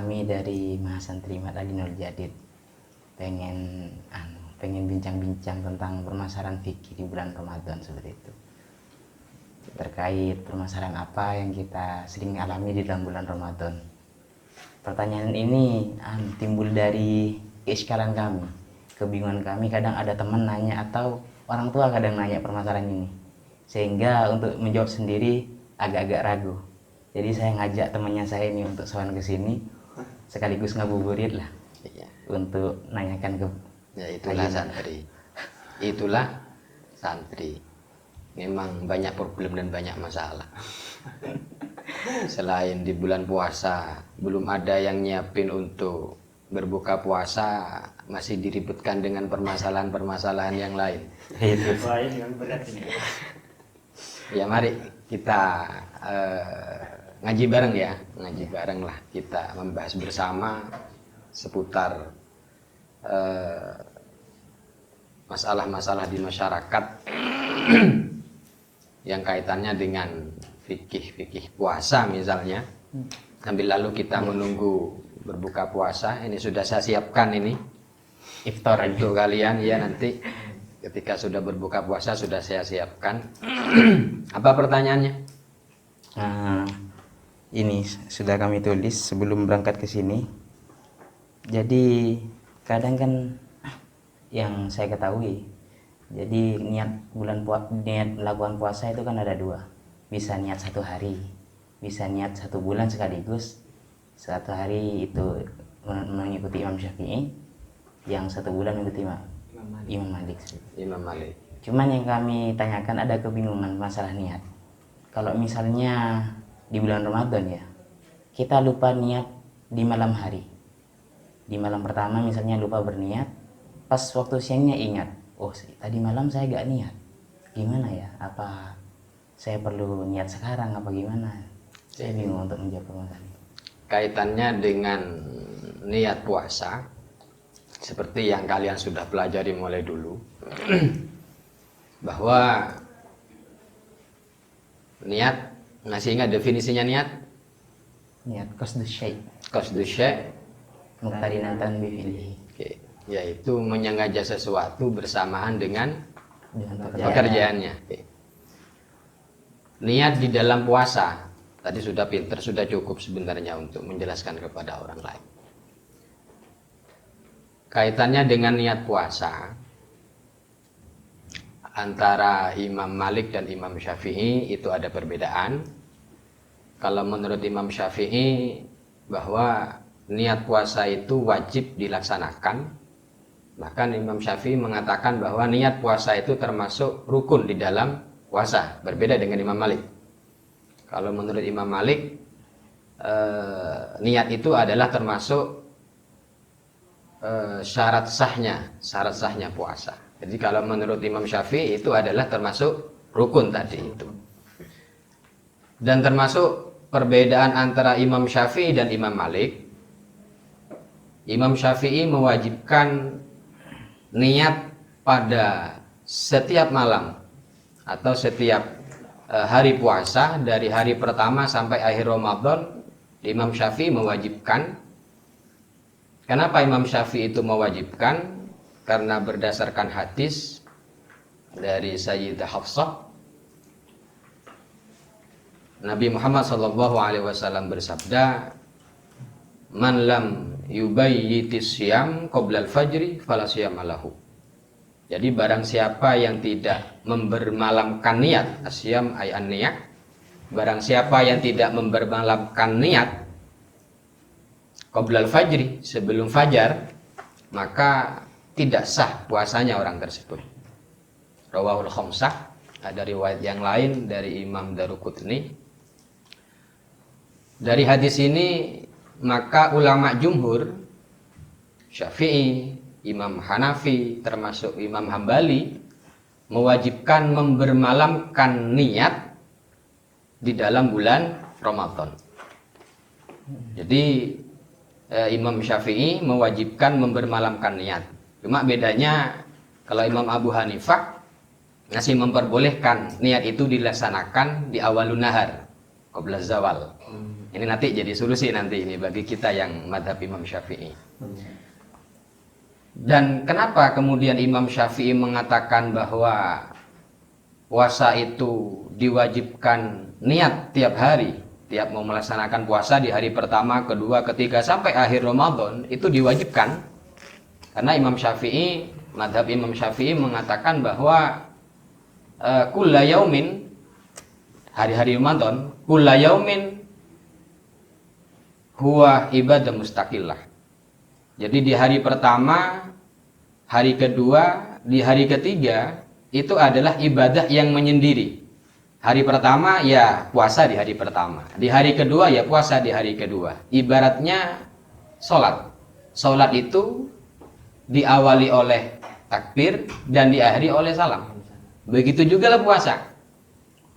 kami dari Mahasantri Mat Ali Nur Jadid pengen bincang-bincang tentang permasalahan fikih di bulan Ramadan seperti itu. Terkait permasalahan apa yang kita sering alami di dalam bulan Ramadan. Pertanyaan ini timbul dari keiskalan kami, kebingungan kami. Kadang ada teman nanya atau orang tua kadang nanya permasalahan ini, sehingga untuk menjawab sendiri agak-agak ragu. Jadi saya ngajak temannya saya ini untuk sowan ke sini, sekaligus ngabuburit lah, untuk nanyakan ke. Ya itulah santri. Itulah santri. Memang banyak problem dan banyak masalah. Selain di bulan puasa belum ada yang nyiapin untuk berbuka puasa, masih diribetkan dengan permasalahan-permasalahan yang lain. Itu yang berat ini. Ya mari kita ngaji bareng ya, ngaji bareng lah, kita membahas bersama seputar masalah-masalah di masyarakat yang kaitannya dengan fikih puasa misalnya. Sambil lalu kita menunggu berbuka puasa, ini sudah saya siapkan ini iftar untuk kalian ya, nanti ketika sudah berbuka puasa sudah saya siapkan. Apa pertanyaannya? Ini sudah kami tulis sebelum berangkat ke sini. Jadi kadang kan yang saya ketahui, jadi niat melakukan puasa itu kan ada dua. Bisa niat satu hari, bisa niat 1 bulan sekaligus. 1 hari itu mengikuti Imam Syafi'i, yang 1 bulan mengikuti Imam Malik. Imam Malik. Cuman yang kami tanyakan ada kebingungan masalah niat. Kalau misalnya di bulan Ramadan ya, kita lupa niat di malam hari. Di malam pertama misalnya lupa berniat, pas waktu siangnya ingat, oh tadi malam saya gak niat. Gimana ya? Apa saya perlu niat sekarang apa gimana? Saya bingung untuk menjawab permasalahan ini. Kaitannya dengan niat puasa, seperti yang kalian sudah pelajari mulai dulu, bahwa niat, masih ingat definisinya niat? Niat qasdu syai'. Qasdu syai' muqtarinatan bi fi'lihi. Yaitu menyengaja sesuatu bersamaan dengan Dengan pekerjaannya. Niat di dalam puasa, tadi sudah pinter, sudah cukup sebenarnya untuk menjelaskan kepada orang lain. Kaitannya dengan niat puasa antara Imam Malik dan Imam Syafi'i itu ada perbedaan. Kalau menurut Imam Syafi'i bahwa niat puasa itu wajib dilaksanakan. Bahkan Imam Syafi'i mengatakan bahwa niat puasa itu termasuk rukun di dalam puasa, berbeda dengan Imam Malik. Kalau menurut Imam Malik, niat itu adalah termasuk syarat sahnya puasa. Jadi kalau menurut Imam Syafi'i itu adalah termasuk rukun tadi itu. Dan termasuk perbedaan antara Imam Syafi'i dan Imam Malik. Imam Syafi'i mewajibkan niat pada setiap malam atau setiap hari puasa, dari hari pertama sampai akhir Ramadan. Imam Syafi'i mewajibkan. Kenapa Imam Syafi'i itu mewajibkan? Karena berdasarkan hadis dari Sayyidah Hafsah, Nabi Muhammad SAW bersabda, "Man lam yubayyitis siyam qabla al-fajri fala siyama lahu." Jadi barang siapa yang tidak membermalamkan niat, asyam ay an-niyah, barang siapa yang tidak membermalamkan niat qabla al-fajri, sebelum fajar, maka tidak sah puasanya orang tersebut. Rawahul khamsah, ada riwayat yang lain dari Imam Daruqutni. Dari hadis ini maka ulama jumhur, Syafi'i, Imam Hanafi, termasuk Imam Hambali, mewajibkan membermalamkan niat di dalam bulan Ramadan. Jadi Imam Syafi'i mewajibkan membermalamkan niat. Cuma bedanya kalau Imam Abu Hanifah masih memperbolehkan niat itu dilaksanakan di awalun nahar, qabla zawal. Ini nanti jadi solusi nanti ini bagi kita yang madhab Imam Syafi'i. Dan kenapa kemudian Imam Syafi'i mengatakan bahwa puasa itu diwajibkan niat tiap hari, tiap mau melaksanakan puasa di hari pertama, kedua, ketiga sampai akhir Ramadan itu diwajibkan. Karena Imam Syafi'i, madhab Imam Syafi'i mengatakan bahwa kulla yaumin, hari-hari Ramadan, kulla yaumin huwa ibadah mustaqillah. Jadi di hari pertama, hari kedua, di hari ketiga itu adalah ibadah yang menyendiri. Hari pertama ya puasa di hari pertama, di hari kedua ya puasa di hari kedua. Ibaratnya sholat. Sholat itu diawali oleh takbir dan diakhiri oleh salam. Begitu juga lah puasa.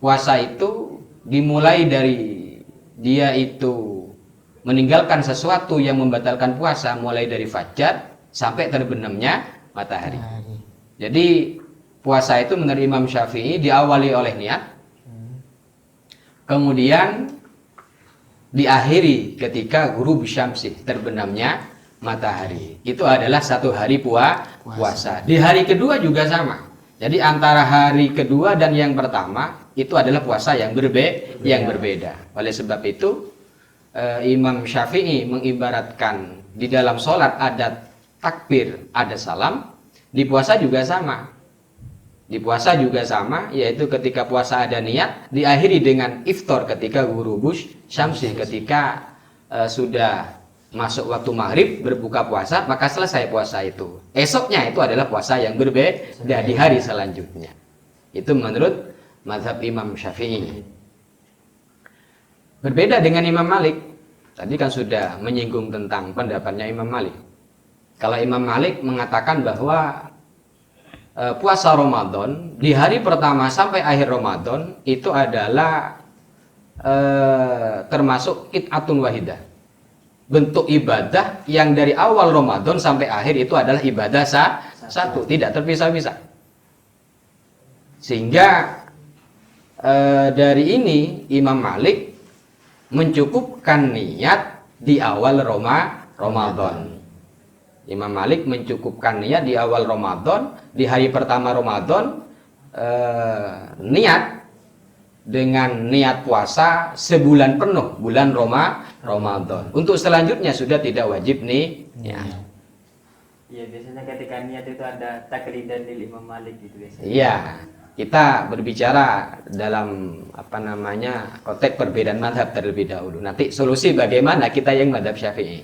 Puasa itu dimulai dari dia itu meninggalkan sesuatu yang membatalkan puasa, mulai dari fajar sampai terbenamnya matahari. Jadi puasa itu menurut Imam Syafi'i diawali oleh niat, kemudian diakhiri ketika ghurub syamsi, terbenamnya matahari. Itu adalah satu hari puasa. Di hari kedua juga sama. Jadi antara hari kedua dan yang pertama itu adalah puasa yang berbeda. Oleh sebab itu Imam Syafi'i mengibaratkan di dalam sholat ada takbir, ada salam. Di puasa juga sama. Di puasa juga sama, yaitu ketika puasa ada niat, diakhiri dengan iftar ketika ghurubus syamsi, ketika sudah masuk waktu maghrib berbuka puasa, maka selesai puasa itu. Esoknya itu adalah puasa yang berbeda di hari selanjutnya. Itu menurut mazhab Imam Syafi'i. Berbeda dengan Imam Malik. Tadi kan sudah menyinggung tentang pendapatnya Imam Malik. Kalau Imam Malik mengatakan bahwa puasa Ramadan di hari pertama sampai akhir Ramadan itu adalah termasuk qit'atun wahidah. Bentuk ibadah yang dari awal Ramadan sampai akhir itu adalah ibadah satu, tidak terpisah-pisah. Sehingga dari ini Imam Malik mencukupkan niat di awal Ramadan. Imam Malik mencukupkan niat di awal Ramadan, di hari pertama Ramadan niat dengan niat puasa sebulan penuh, bulan Ramadan. Untuk selanjutnya sudah tidak wajib nih. Ya. Iya, biasanya ketika niat itu ada taklidan lil Imam Malik gitu biasanya. Iya. Kita berbicara dalam konteks perbedaan mazhab terlebih dahulu. Nanti solusi bagaimana kita yang mazhab Syafi'i.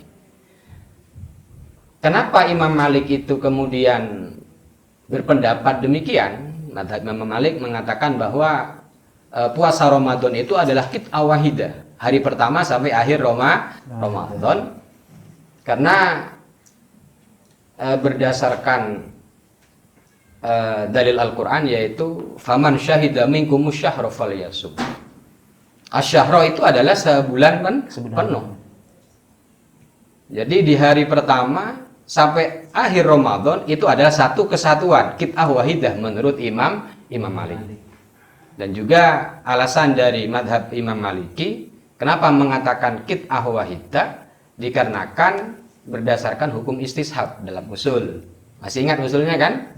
Kenapa Imam Malik itu kemudian berpendapat demikian? Mazhab Imam Malik mengatakan bahwa puasa Ramadan itu adalah qit'ah wahidah, hari pertama sampai akhir Ramadan. Karena berdasarkan dalil Al-Quran, yaitu faman syahida minkum syahra falyasum. Asyahra itu adalah sebulan penuh. Jadi di hari pertama sampai akhir Ramadan itu adalah satu kesatuan, qit'ah wahidah menurut Imam Malik. Dan juga alasan dari madhab Imam Maliki kenapa mengatakan qit'ah wahidah, dikarenakan berdasarkan hukum istishab dalam usul. Masih ingat usulnya kan?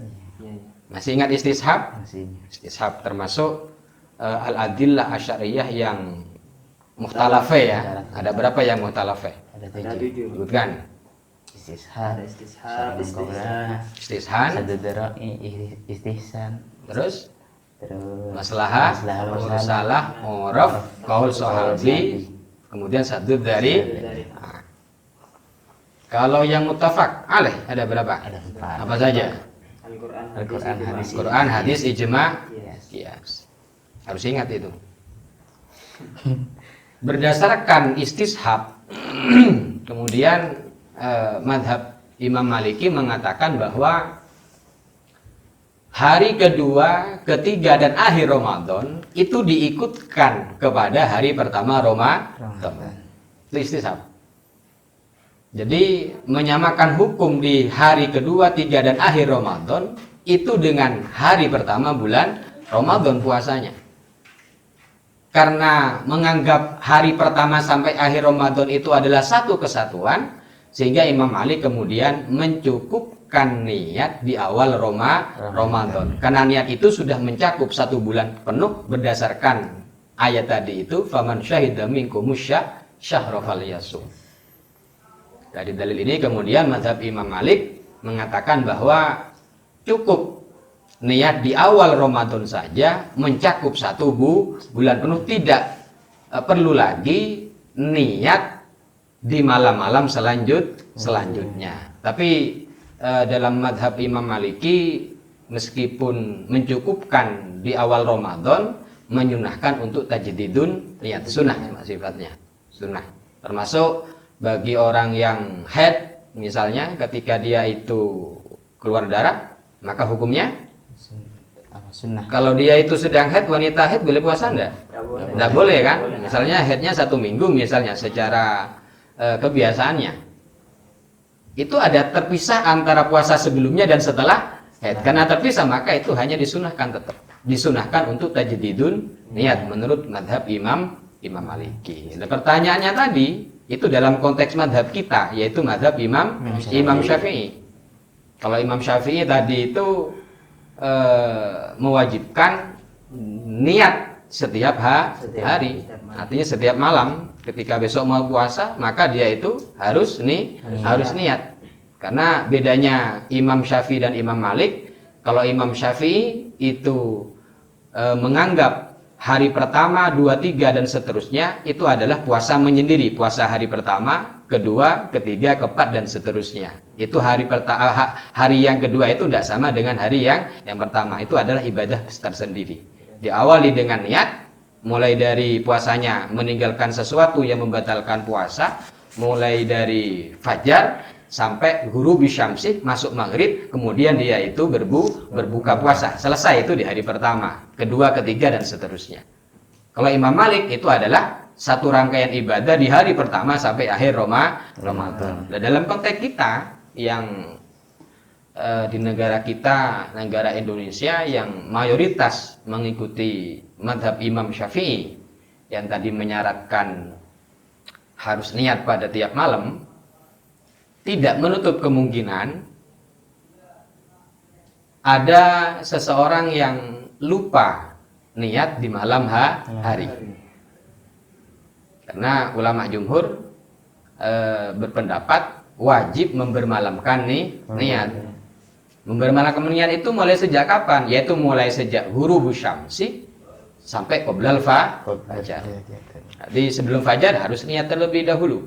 Masih ingat istishab? Istishab termasuk al-adillah asyariyah yang mukhtalafah ya. Ada berapa yang mukhtalafah? Ada 7. Sebutkan. Istishab, Istishab, istihsan, terus maslahah, mursalah, uraf, qaul sahabi, kemudian sadud dari. Kalau yang muttafaq alaih ada berapa? Ada 4. Apa saja? Al-Quran, hadis, ijma, Yes. qiyas. Harus ingat itu. Berdasarkan istishab, kemudian madhab Imam Maliki mengatakan bahwa hari kedua, ketiga, dan akhir Ramadan itu diikutkan kepada hari pertama Ramadan. Itu istishab. Jadi menyamakan hukum di hari kedua, tiga, dan akhir Ramadan itu dengan hari pertama bulan Ramadan puasanya. karena menganggap hari pertama sampai akhir Ramadan itu adalah satu kesatuan, sehingga Imam Malik kemudian mencukupkan niat di awal Ramadan. Karena niat itu sudah mencakup 1 bulan penuh berdasarkan ayat tadi itu, faman syahida minkumus syahra falyasum. Dari dalil ini kemudian mazhab Imam Malik mengatakan bahwa cukup niat di awal Ramadan saja mencakup 1 bulan penuh, tidak perlu lagi niat di malam-malam selanjutnya. Tapi dalam madhab Imam Maliki, meskipun mencukupkan di awal Ramadan, menyunahkan untuk tajdidun niat, sunnah sifatnya, sunnah. Termasuk bagi orang yang haid misalnya, ketika dia itu keluar darah, maka hukumnya Sunnah. kalau dia itu sedang haid, wanita haid boleh puasa enggak? Enggak boleh kan? Misalnya haidnya 1 minggu misalnya secara kebiasaannya. Itu ada terpisah antara puasa sebelumnya dan setelah haid. Karena terpisah maka itu hanya disunahkan, tetap disunahkan untuk tajdidun niat menurut madhab Imam Maliki. Dan pertanyaannya tadi itu dalam konteks madhab kita, yaitu madhab Imam Syafi'i. Kalau Imam Syafi'i tadi itu mewajibkan niat setiap hari, artinya setiap malam ketika besok mau puasa, maka dia itu harus niat. Karena bedanya Imam Syafi'i dan Imam Malik, kalau Imam Syafi'i itu menganggap hari pertama, 2, 3 dan seterusnya itu adalah puasa menyendiri, puasa hari pertama, kedua, ketiga, keempat dan seterusnya. Itu hari yang kedua itu tidak sama dengan hari yang pertama. Itu adalah ibadah tersendiri. Diawali dengan niat, mulai dari puasanya meninggalkan sesuatu yang membatalkan puasa, mulai dari fajar sampai ghurubi syamsi, masuk maghrib, kemudian dia itu berbuka puasa. Selesai itu di hari pertama, kedua, ketiga dan seterusnya. Kalau Imam Malik itu adalah satu rangkaian ibadah di hari pertama sampai akhir Ramadan. Dan dalam konteks kita yang di negara kita, negara Indonesia yang mayoritas mengikuti madhab Imam Syafi'i yang tadi menyaratkan harus niat pada tiap malam, tidak menutup kemungkinan ada seseorang yang lupa niat di malam hari. Karena ulama jumhur berpendapat wajib membermalamkan niat. Membermalamkan niat itu mulai sejak kapan? Yaitu mulai sejak ghurubus syamsi sampai qoblal fajar. Jadi sebelum fajar harus niat terlebih dahulu.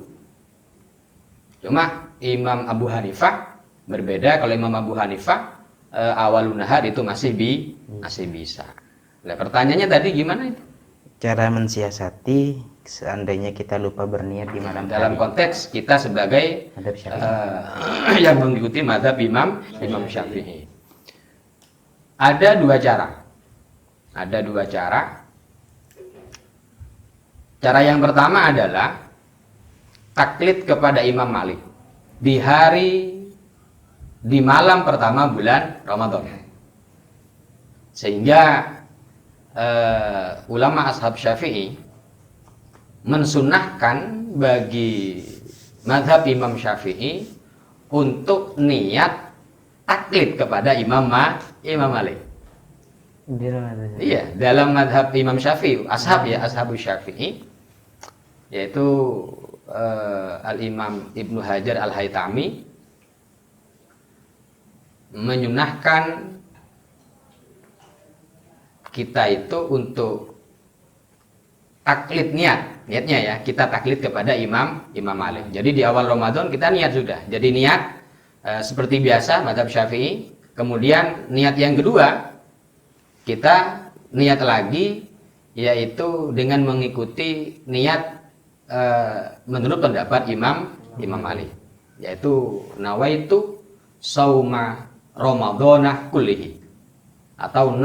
Cuma Imam Abu Hanifah berbeda. Kalau Imam Abu Hanifah awalun nahar itu masih bisa. Nah, pertanyaannya tadi gimana itu? Cara mensiasati seandainya kita lupa berniat di malam dalam hari. konteks kita sebagai yang mengikuti madhab Imam Syafi'i. Ada 2 cara. Ada 2 cara. Cara yang pertama adalah taklid kepada Imam Malik di malam pertama bulan Ramadan. Sehingga ulama ashab Syafi'i mensunahkan bagi madhab Imam Syafi'i untuk niat taklid kepada Imam Malik. Iya, dalam madhab Imam Syafi'i, ashabus Syafi'i, yaitu Al-Imam Ibnu Hajar Al-Haytami menyunahkan kita itu untuk taklid niatnya ya, kita taklid kepada Imam Malik. Jadi di awal Ramadan kita niat sudah. Jadi niat seperti biasa mazhab Syafi'i. Kemudian niat yang kedua kita niat lagi, yaitu dengan mengikuti niat menurut pendapat Imam Malik, yaitu nawaitu sauma ramadhanah kullihi atau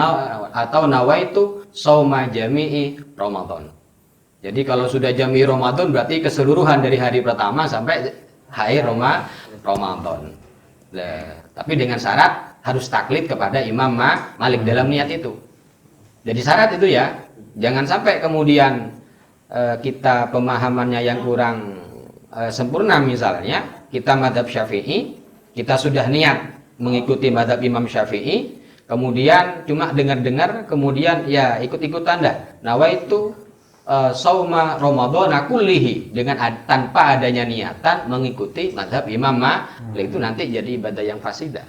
nawaitu sauma jami'i Ramadan. Jadi kalau sudah jami Ramadan berarti keseluruhan dari hari pertama sampai akhir Ramadan. Tapi dengan syarat harus taklid kepada Imam Malik dalam niat itu. Jadi syarat itu ya, Jangan sampai kemudian kita pemahamannya yang kurang sempurna, misalnya kita madhab Syafi'i, kita sudah niat mengikuti madhab Imam Syafi'i, kemudian cuma dengar-dengar, kemudian ya ikut-ikutan dah. Nawaitu sauma Ramadhana kullihi, dengan tanpa adanya niatan mengikuti madhab Imam Malik, itu nanti jadi ibadah yang fasidah.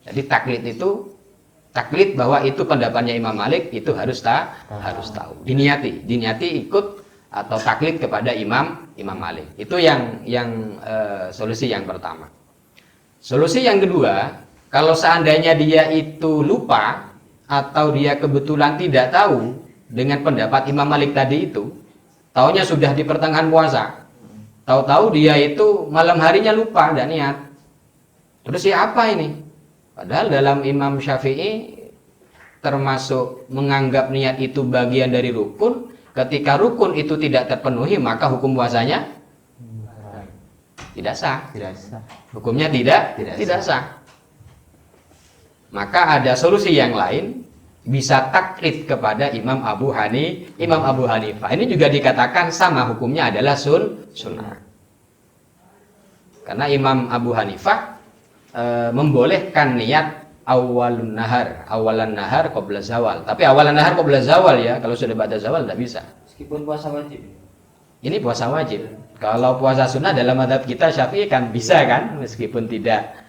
Jadi taklid bahwa itu pendapatnya Imam Malik itu harus tahu, diniati ikut atau taklid kepada Imam Malik. Itu yang solusi yang pertama. Solusi yang kedua, kalau seandainya dia itu lupa atau dia kebetulan tidak tahu dengan pendapat Imam Malik tadi itu, taunya sudah di pertengahan puasa, tahu-tahu dia itu malam harinya lupa, tidak niat. Terus ya apa ini? Padahal dalam Imam Syafi'i termasuk menganggap niat itu bagian dari rukun. Ketika rukun itu tidak terpenuhi, maka hukum puasanya tidak sah. Hukumnya tidak sah. Maka ada solusi yang lain, bisa taklid kepada Imam Abu Hanifah. Ini juga dikatakan sama hukumnya adalah sunnah. Karena Imam Abu Hanifah membolehkan niat awalan nahar qabla zawal. Tapi awalan nahar qabla zawal ya, kalau sudah ba'da zawal tidak bisa. Meskipun puasa wajib. Ini puasa wajib. Kalau puasa sunnah dalam madhab kita Syafi'i kan bisa kan, meskipun tidak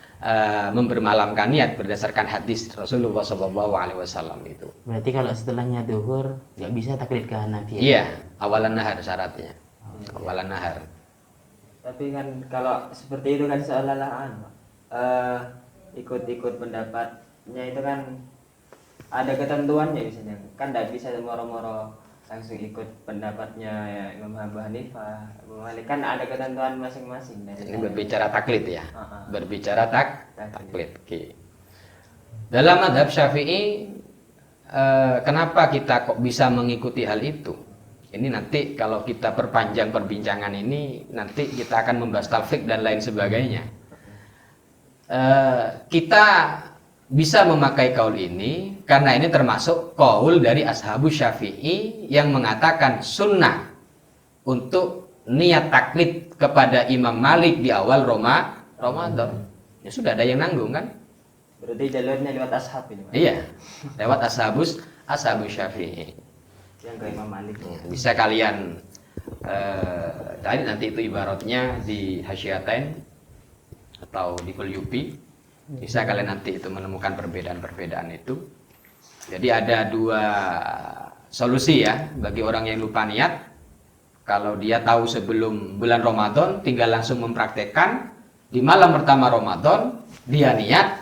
mempermalamkan niat berdasarkan hadis Rasulullah SAW itu. Berarti kalau setelahnya duhur nggak bisa taklid ke Hanafi? Iya, awalan nahar syaratnya. Awalan nahar. Tapi kan kalau seperti itu kan seolah-olah ikut-ikut pendapatnya itu kan ada ketentuannya, misalnya kan tidak bisa moro-moro langsung ikut pendapatnya ya Imam Abu Hanifah, Abu Malik, kan ada ketentuan masing-masing. Ini berbicara taklid ya. Berbicara taklid. Oke. Dalam madhab Syafi'i, kenapa kita kok bisa mengikuti hal itu? Ini nanti kalau kita perpanjang perbincangan ini, nanti kita akan membahas talfik dan lain sebagainya. Kita bisa memakai kaul ini karena ini termasuk kaul dari ashabus Syafi'i yang mengatakan sunnah untuk niat taklid kepada Imam Malik di awal Ramadan. Ya sudah ada yang nanggung kan? Berarti jalurnya lewat ashab ini, Pak? Iya, lewat ashabus Syafi'i. Yang ke Imam Malik. Bisa kalian tadi nanti itu ibaratnya di Hasyiatain atau di Kulyupi, bisa kalian nanti itu menemukan perbedaan-perbedaan itu. Jadi ada dua solusi ya bagi orang yang lupa niat. Kalau dia tahu sebelum bulan Ramadan, tinggal langsung mempraktekkan di malam pertama Ramadan dia niat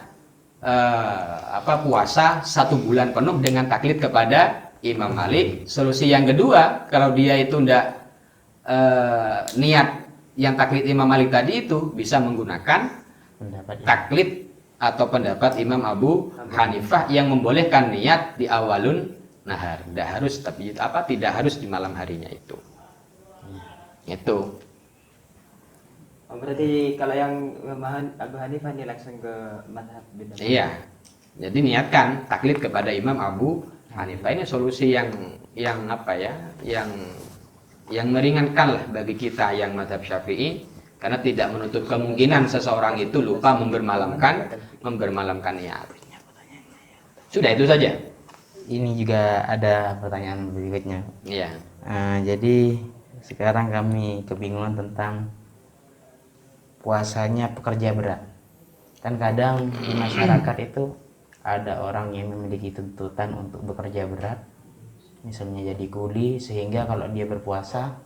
puasa 1 bulan penuh dengan taklid kepada Imam Malik. Solusi yang kedua, kalau dia itu tidak niat yang taklid Imam Malik tadi itu, bisa menggunakan taklid atau pendapat Imam Abu Hanifah yang membolehkan niat di awalun nahar. Tidak harus di malam harinya itu. Itu. Oh, berarti kalau yang Abu Hanifah ini langsung ke madhab beda. Iya. Jadi niatkan taklid kepada Imam Abu Hanifah. Ini solusi yang meringankan lah bagi kita yang madhab Syafi'i, karena tidak menutup kemungkinan seseorang itu lupa membermalamkan niat. Sudah itu saja. Ini juga ada pertanyaan berikutnya. Iya. Jadi sekarang kami kebingungan tentang puasanya pekerja berat. Kan kadang di masyarakat itu ada orang yang memiliki tuntutan untuk bekerja berat, misalnya jadi kuli, sehingga kalau dia berpuasa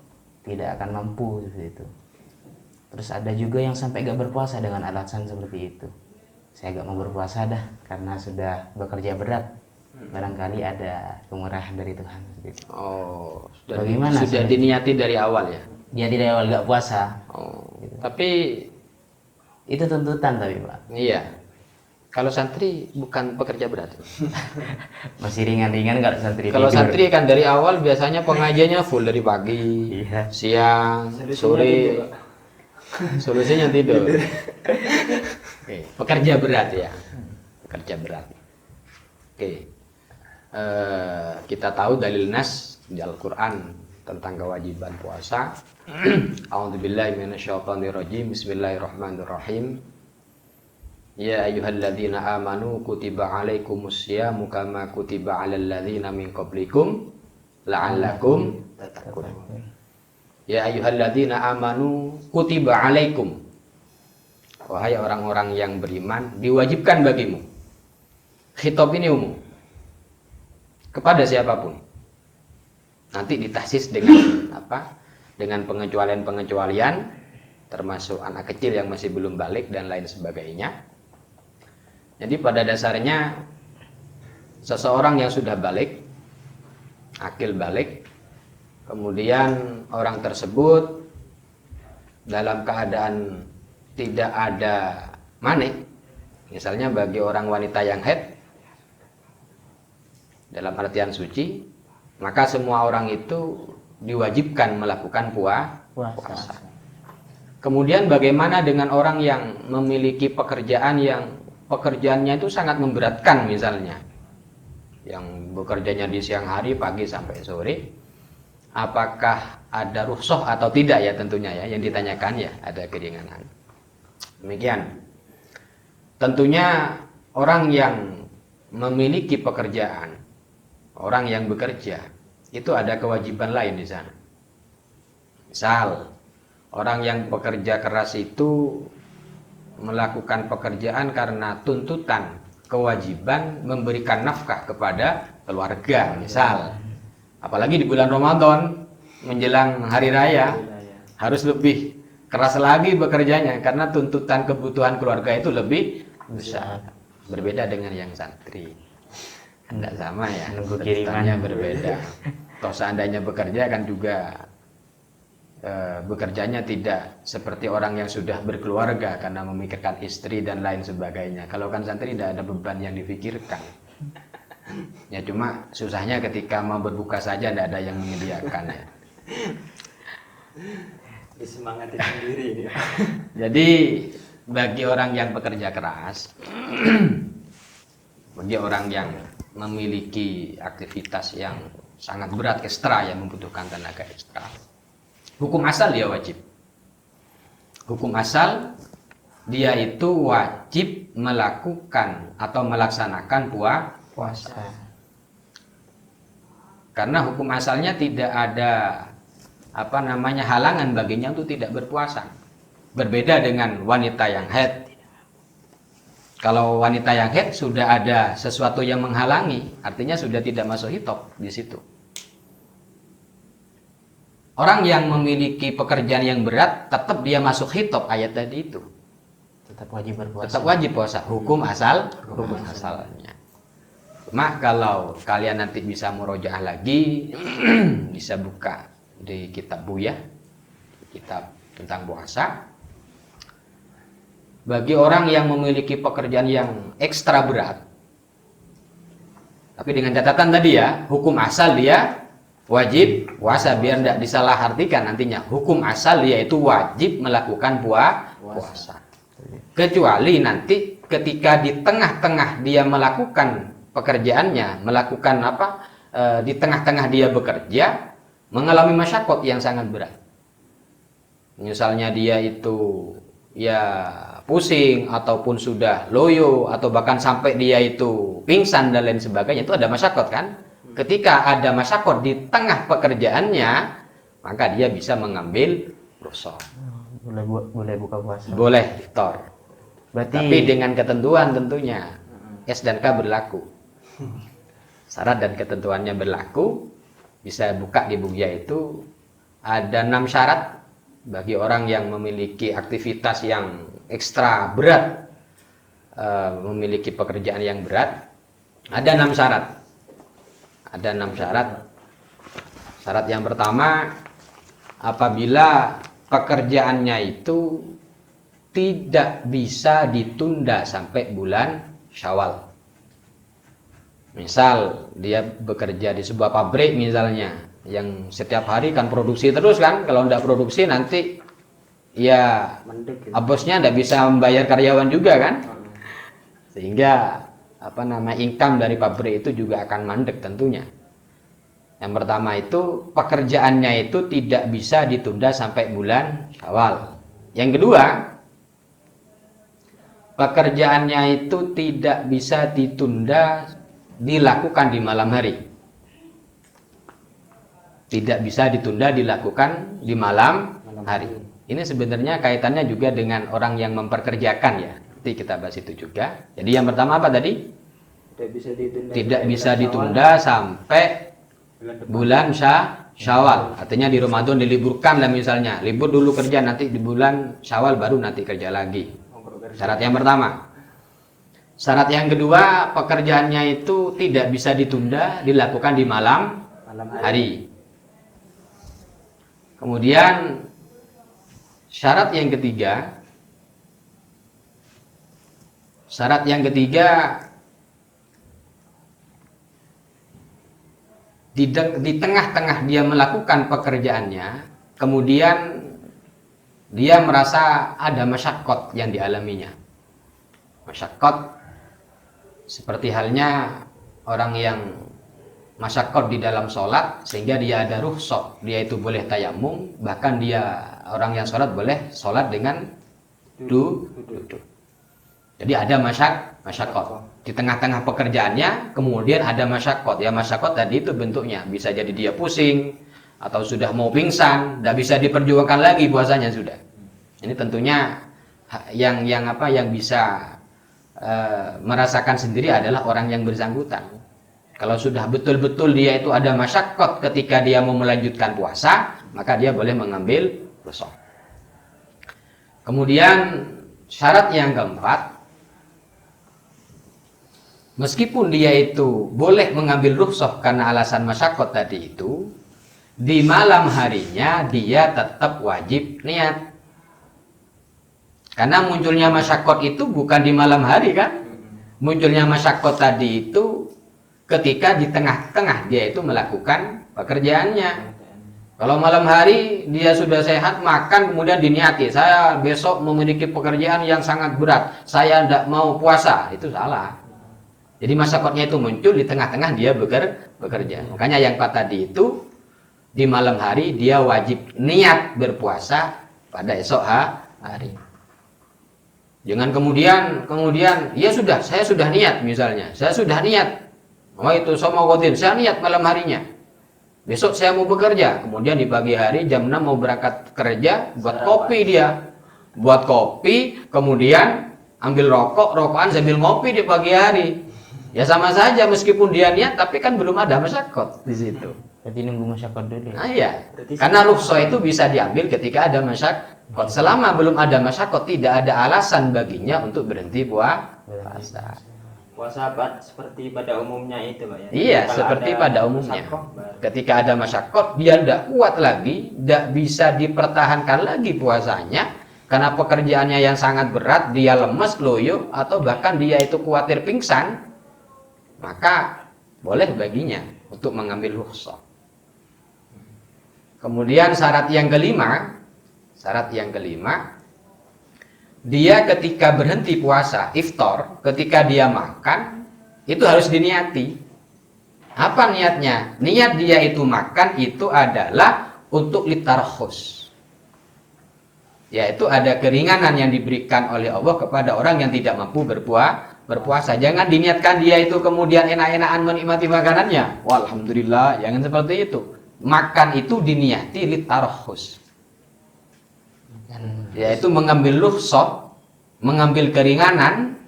tidak akan mampu seperti itu. Terus ada juga yang sampai gak berpuasa dengan alasan seperti itu. Saya gak mau berpuasa dah karena sudah bekerja berat. Barangkali ada kemurahan dari Tuhan seperti itu. Oh, sudah Bagaimana diniati dari awal ya? Dia dari awal gak puasa. Gitu. Tapi itu tuntutan tapi Pak. Iya. Kalau santri bukan pekerja berat. Masih ringan-ringan kalau santri. Kalau santri kan dari awal biasanya pengajiannya full dari pagi, Iya. siang, sore. Solusinya tidur. Oke. Pekerja berat ya. Pekerja berat. Oke. kita tahu dalil nas di Al-Quran tentang kewajiban puasa. A'udzubillahi minasyaitonirrajim. Bismillahirrahmanirrahim. Ya ayyuhalladzina amanu kutiba alaikumusyamu kama kutiba alal ladzina min qablikum la'allakum tattaqun. Ya ayyuhalladzina amanu kutiba alaikum. Wahai orang-orang yang beriman, diwajibkan bagimu. Khitab ini umum kepada siapapun. Nanti ditahsis dengan apa? Dengan pengecualian-pengecualian, termasuk anak kecil yang masih belum balik dan lain sebagainya. Jadi pada dasarnya seseorang yang sudah balik, akil balik, kemudian orang tersebut dalam keadaan tidak ada manik, misalnya bagi orang wanita yang haid dalam artian suci, maka semua orang itu diwajibkan melakukan puasa. Kemudian bagaimana dengan orang yang memiliki pekerjaan yang pekerjaannya itu sangat memberatkan, misalnya yang bekerjanya di siang hari, pagi sampai sore, apakah ada rukhsah atau tidak ya, tentunya ya yang ditanyakan ya, ada keringanan. Demikian. Tentunya orang yang memiliki pekerjaan, orang yang bekerja, itu ada kewajiban lain di sana. Misal, orang yang bekerja keras itu melakukan pekerjaan karena tuntutan kewajiban memberikan nafkah kepada keluarga, misal. Apalagi di bulan Ramadan menjelang hari raya, harus lebih keras lagi bekerjanya karena tuntutan kebutuhan keluarga itu lebih besar. Berbeda dengan yang santri. Tidak sama ya, Nunggu kirimannya berbeda. Toh seandainya bekerja kan juga bekerjanya tidak seperti orang yang sudah berkeluarga karena memikirkan istri dan lain sebagainya. Kalau kan santri tidak ada beban yang difikirkan. Ya cuma susahnya ketika mau berbuka saja tidak ada yang menyediakan ya. Disemangati sendiri dia. Jadi bagi orang yang bekerja keras, bagi orang yang memiliki aktivitas yang sangat berat ekstra yang membutuhkan tenaga ekstra, hukum asal dia wajib. Hukum asal dia itu wajib melakukan atau melaksanakan puasa. Karena hukum asalnya tidak ada halangan baginya untuk tidak berpuasa. Berbeda dengan wanita yang haid. Kalau wanita yang haid sudah ada sesuatu yang menghalangi, artinya sudah tidak masuk khitab di situ. Orang yang memiliki pekerjaan yang berat tetap dia masuk khitab ayat tadi itu. Tetap wajib berpuasa. Tetap wajib puasa. Hukum asalnya. Cuma kalau kalian nanti bisa murojaah lagi, bisa buka di kitab Buyah, kitab tentang puasa. Bagi orang yang memiliki pekerjaan yang ekstra berat, tapi dengan catatan tadi ya, hukum asal dia wajib puasa, biar tidak disalahartikan nantinya. Hukum asal dia itu wajib melakukan puasa. Kecuali nanti ketika di tengah-tengah dia melakukan pekerjaannya, melakukan di tengah-tengah dia bekerja, mengalami masyarakat yang sangat berat. Misalnya dia itu ya pusing ataupun sudah loyo atau bahkan sampai dia itu pingsan dan lain sebagainya, itu ada masyarakat kan? Ketika ada masyarakat di tengah pekerjaannya, maka dia bisa mengambil rukhsah. Boleh buka puasa. Boleh iftar. Berarti Tapi dengan ketentuan tentunya. S dan K berlaku. Syarat dan ketentuannya berlaku. Bisa buka di Bugya itu ada 6 syarat bagi orang yang memiliki aktivitas yang ekstra berat, memiliki pekerjaan yang berat. Ada 6 syarat. Ada 6 syarat. Syarat yang pertama, apabila pekerjaannya itu tidak bisa ditunda sampai bulan Syawal. Misal dia bekerja di sebuah pabrik misalnya, yang setiap hari kan produksi terus kan. Kalau tidak produksi nanti ya bosnya tidak bisa membayar karyawan juga kan. Sehingga income dari pabrik itu juga akan mandek tentunya. Yang pertama itu pekerjaannya itu tidak bisa ditunda sampai bulan Syawal. Yang kedua, pekerjaannya itu tidak bisa ditunda dilakukan di malam hari. Tidak bisa ditunda dilakukan di malam hari. Ini sebenarnya kaitannya juga dengan orang yang memperkerjakan ya. Nanti kita bahas itu juga. Jadi yang pertama apa tadi? Tidak bisa ditunda sampai bulan Syawal. Artinya di Ramadan diliburkan lah misalnya. Libur dulu kerja, nanti di bulan Syawal baru nanti kerja lagi. Syarat yang pertama. Syarat yang kedua, pekerjaannya itu tidak bisa ditunda, dilakukan di malam hari. Kemudian syarat yang ketiga, di tengah-tengah dia melakukan pekerjaannya, kemudian dia merasa ada masyaqqat yang dialaminya. Masyaqqat seperti halnya orang yang masyaqqat di dalam sholat, sehingga dia ada rukhsah, dia itu boleh tayamum, bahkan dia orang yang sholat boleh sholat dengan duduk. Jadi ada masyaqqat di tengah-tengah pekerjaannya, kemudian ada masyaqqat. Ya masyaqqat tadi itu bentuknya bisa jadi dia pusing atau sudah mau pingsan, tidak bisa diperjuangkan lagi puasanya sudah. Ini tentunya yang bisa merasakan sendiri adalah orang yang bersangkutan. Kalau sudah betul-betul dia itu ada masyaqqat ketika dia mau melanjutkan puasa, maka dia boleh mengambil rukhsah. Kemudian syarat yang keempat, meskipun dia itu boleh mengambil rukhsah karena alasan masyaqqat tadi itu, di malam harinya dia tetap wajib niat. Karena munculnya masyaqqat itu bukan di malam hari kan? Munculnya masyaqqat tadi itu ketika di tengah-tengah dia itu melakukan pekerjaannya. Kalau malam hari dia sudah sehat, makan, kemudian diniati, saya besok memiliki pekerjaan yang sangat berat, saya tidak mau puasa, itu salah. Jadi masyaqqatnya itu muncul di tengah-tengah dia bekerja. Makanya yang tadi itu di malam hari dia wajib niat berpuasa pada esok hari. Jangan kemudian ya sudah, saya sudah niat misalnya, saya sudah niat. Oh itu sama Godin, saya niat malam harinya. Besok saya mau bekerja, kemudian di pagi hari jam 6 mau berangkat kerja, buat kopi dia. Buat kopi, kemudian ambil rokokan sambil ngopi di pagi hari. Ya sama saja meskipun dia niat, tapi kan belum ada masyaqqat di situ. Jadi nunggu masyaqqat dulu. Nah, iya. Karena rukhsah itu bisa diambil ketika ada masyaqqat. Selama belum ada masyaqqat, tidak ada alasan baginya untuk berhenti puasa. Puasa seperti pada umumnya itu Pak ya. Iya, Kalau seperti ada pada umumnya. masyaqqat, Ketika ada masyaqqat, dia tidak kuat lagi, tidak bisa dipertahankan lagi puasanya karena pekerjaannya yang sangat berat, dia lemes, loyo, atau bahkan dia itu khawatir pingsan, maka boleh baginya untuk mengambil rukhsah. Kemudian syarat yang kelima, dia ketika berhenti puasa, iftar, ketika dia makan, itu harus diniati. Apa niatnya? Niat dia itu makan itu adalah untuk litarkhus. Yaitu ada keringanan yang diberikan oleh Allah kepada orang yang tidak mampu berpuasa. Jangan diniatkan dia itu kemudian enak-enakan menikmati makanannya. Walhamdulillah, jangan seperti itu. Makan itu diniati litarkhus. Yaitu mengambil rukhsah, mengambil keringanan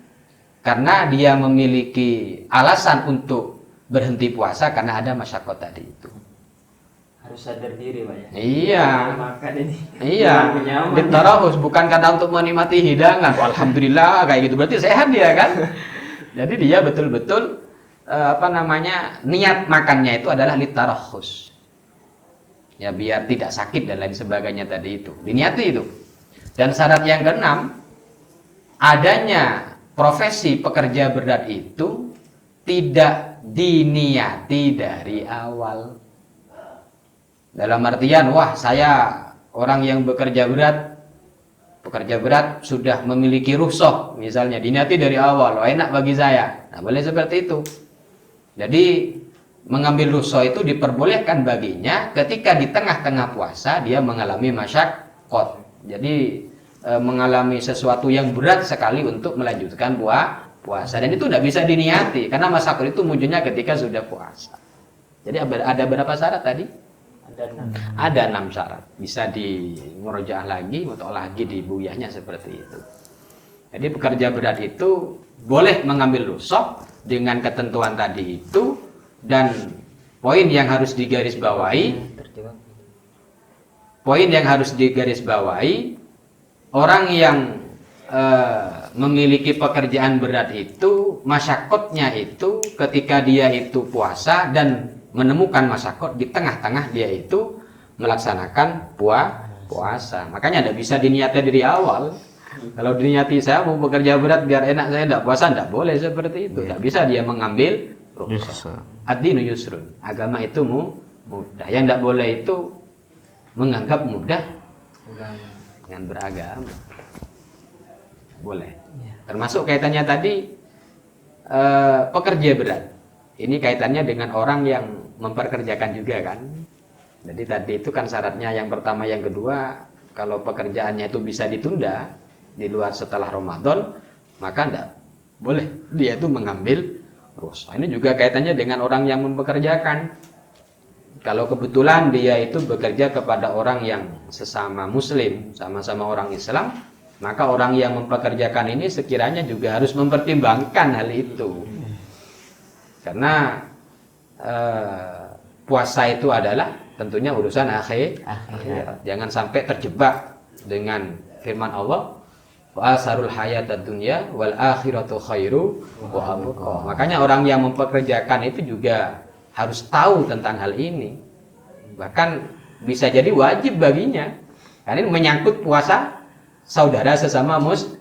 karena dia memiliki alasan untuk berhenti puasa karena ada masyaqqat tadi itu. harus sadar diri Pak ya. Iya. Makan ini. Iya. Litarkhus bukan karena untuk menikmati hidangan. Alhamdulillah kayak gitu berarti sehat dia kan. Jadi dia betul-betul niat makannya itu adalah litarkhus. Ya biar tidak sakit dan lain sebagainya tadi itu. Diniati itu. Dan syarat yang keenam, adanya profesi pekerja berat itu tidak diniati dari awal. Dalam artian, wah saya orang yang bekerja berat, pekerja berat sudah memiliki rukhsah, misalnya diniati dari awal, oh, enak bagi saya. Nah, boleh seperti itu. Jadi mengambil rukhsah itu diperbolehkan baginya ketika di tengah-tengah puasa dia mengalami masyaqqat. Jadi mengalami sesuatu yang berat sekali untuk melanjutkan puasa, dan itu tidak bisa diniati karena masyaqqat itu munculnya ketika sudah puasa. Jadi ada berapa syarat tadi? Ada 6 syarat. Bisa di murojaah lagi atau lagi di buyahnya seperti itu. Jadi pekerja berat itu boleh mengambil rukhsah dengan ketentuan tadi itu, dan poin yang harus digarisbawahi, orang yang memiliki pekerjaan berat itu masyaqqatnya itu ketika dia itu puasa dan menemukan masyaqqat di tengah-tengah dia itu melaksanakan puasa. Makanya tidak bisa diniati dari awal. Kalau diniati saya mau bekerja berat biar enak saya tidak puasa, tidak boleh seperti itu. Tidak bisa dia mengambil rukhsah. Ad-dinu yusrun. Agama itu mudah. Yang tidak boleh itu menganggap mudah dengan beragama. Boleh. Termasuk kaitannya tadi pekerja berat. Ini kaitannya dengan orang yang memperkerjakan juga kan. Jadi tadi itu kan syaratnya yang pertama, yang kedua, kalau pekerjaannya itu bisa ditunda di luar setelah Ramadan, maka enggak boleh dia itu mengambil rukhsah. Ini juga kaitannya dengan orang yang mempekerjakan. Kalau kebetulan dia itu bekerja kepada orang yang sesama muslim, sama-sama orang Islam, maka orang yang mempekerjakan ini sekiranya juga harus mempertimbangkan hal itu. Karena puasa itu adalah tentunya urusan akhirat. Jangan sampai terjebak dengan firman Allah, wa asarul hayatad dunya wal akhiratu khairu wa abqa. Makanya orang yang mempekerjakan itu juga harus tahu tentang hal ini. Bahkan bisa jadi wajib baginya. Karena ini menyangkut puasa saudara sesama muslim.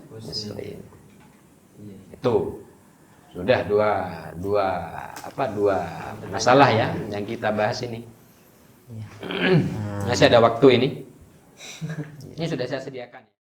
Itu sudah dua masalah ya yang kita bahas ini. Masih ada waktu ini. Ini sudah saya sediakan.